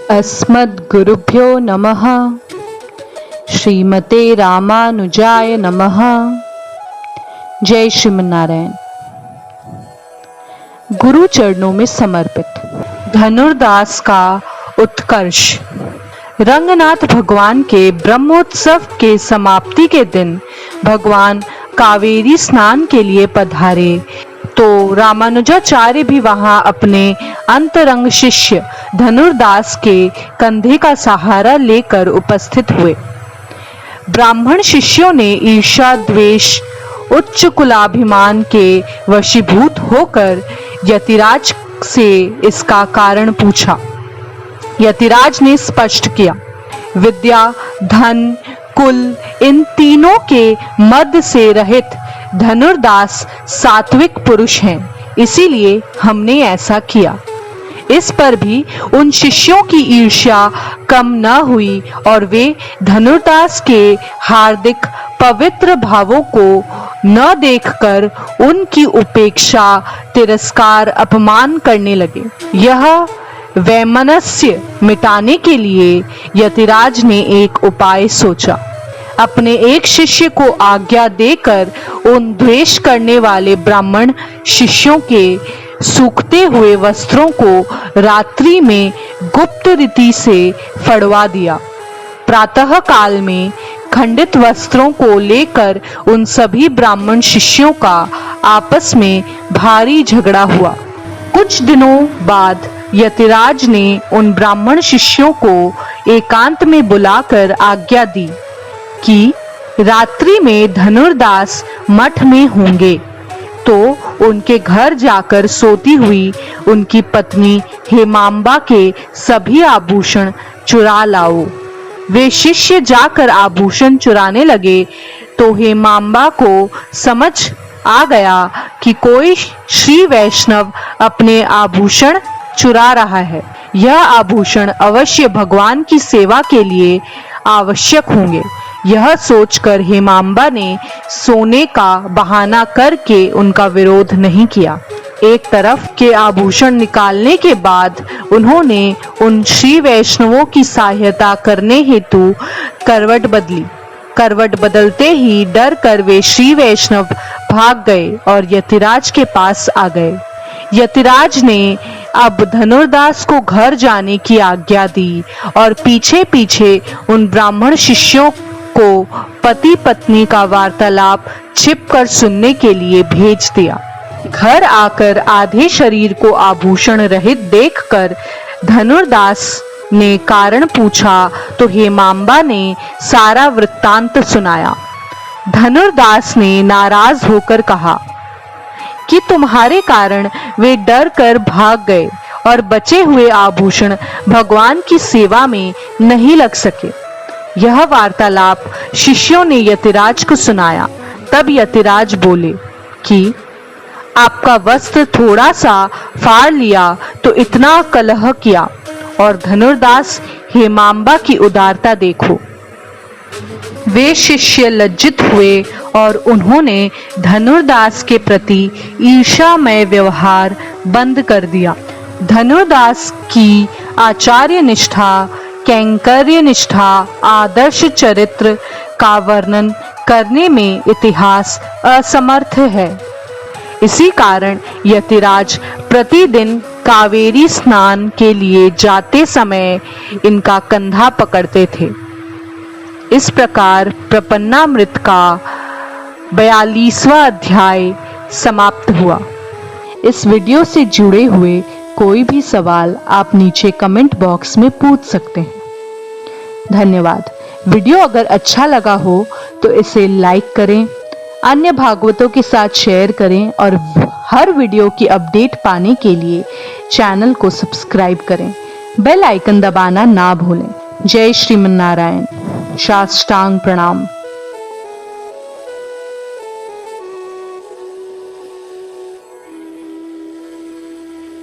अस्मद्गुरुभ्यो नमः। श्रीमते रामानुजाय नमः। जय श्रीमन्नारायण। गुरु चरणों में समर्पित धनुर्दास का उत्कर्ष। रंगनाथ भगवान के ब्रह्मोत्सव के समाप्ति के दिन भगवान कावेरी स्नान के लिए पधारे तो रामानुजाचार्य भी वहां अपने अंतरंग शिष्य धनुर्दास के कंधे का सहारा लेकर उपस्थित हुए। ब्राह्मण शिष्यों ने ईर्ष्या, द्वेष, उच्च कुलाभिमान के वशीभूत होकर यतिराज से इसका कारण पूछा। यतिराज ने स्पष्ट किया, विद्या, धन, कुल इन तीनों के मद से रहित धनुर्दास सात्विक पुरुष हैं, इसीलिए हमने ऐसा किया। इस पर भी उन शिष्यों की ईर्ष्या कम न हुई और वे धनुर्दास के हार्दिक पवित्र भावों को न देखकर उनकी उपेक्षा, तिरस्कार, अपमान करने लगे। यह वैमनस्य मिटाने के लिए यतिराज ने एक उपाय सोचा। अपने एक शिष्य को आज्ञा देकर उन द्वेष करने वाले ब्राह्मण शिष्यों के सूखते हुए वस्त्रों को रात्रि में गुप्त रीति से फड़वा दिया। प्रातः काल में खंडित वस्त्रों को लेकर उन सभी ब्राह्मण शिष्यों का आपस में भारी झगड़ा हुआ। कुछ दिनों बाद यतिराज ने उन ब्राह्मण शिष्यों को एकांत में बुलाकर आज्ञा दी कि रात्रि में धनुर्दास मठ में होंगे तो उनके घर जाकर सोती हुई उनकी पत्नी हेमांबा के सभी आभूषण चुरा लाओ। वे शिष्य जाकर आभूषण चुराने लगे तो हेमांबा को समझ आ गया कि कोई श्री वैष्णव अपने आभूषण चुरा रहा है। यह आभूषण अवश्य भगवान की सेवा के लिए आवश्यक होंगे। यह सोचकर हेमांबा ने सोने का बहाना करके उनका विरोध नहीं किया। एक तरफ के आभूषण निकालने के बाद उन्होंने उन श्री वैष्णवों की सहायता करने हेतु करवट बदली। करवट बदलते ही डर कर वे श्री वैष्णव भाग गए और यतिराज के पास आ गए। यतिराज ने अब धनुर्दास को घर जाने की आज्ञा दी और पीछे पीछे उन ब्राह्मण शिष्यों को पति पत्नी का वार्तालाप छिपकर सुनने के लिए भेज दिया। घर आकर आधे शरीर को आभूषण रहित देखकर धनुर्दास ने कारण पूछा तो हेमांबा ने सारा वृत्तांत सुनाया। धनुर्दास ने नाराज होकर कहा कि तुम्हारे कारण वे डर कर भाग गए और बचे हुए आभूषण भगवान की सेवा में नहीं लग सके। यह वार्तालाप शिष्यों ने यतिराज को सुनाया। तब यतिराज बोले कि आपका वस्त्र थोड़ा सा फाड़ लिया तो इतना कलह किया, और धनुर्दास हेमांबा की उदारता देखो। वे शिष्य लज्जित हुए और उन्होंने धनुर्दास के प्रति ईर्ष्यामय व्यवहार बंद कर दिया। धनुर्दास की आचार्य निष्ठा, कैंकर्य निष्ठा, आदर्श चरित्र का वर्णन करने में इतिहास असमर्थ है। इसी कारण यतिराज प्रतिदिन कावेरी स्नान के लिए जाते समय इनका कंधा पकड़ते थे। इस प्रकार प्रपन्नामृत का 42वां अध्याय समाप्त हुआ। इस वीडियो से जुड़े हुए कोई भी सवाल आप नीचे कमेंट बॉक्स में पूछ सकते हैं। धन्यवाद। वीडियो अगर अच्छा लगा हो तो इसे लाइक करें, अन्य भागवतों के साथ शेयर करें और हर वीडियो की अपडेट पाने के लिए चैनल को सब्सक्राइब करें। बेल आइकन दबाना ना भूलें। जय श्रीमन्नारायण। साष्टांग प्रणाम।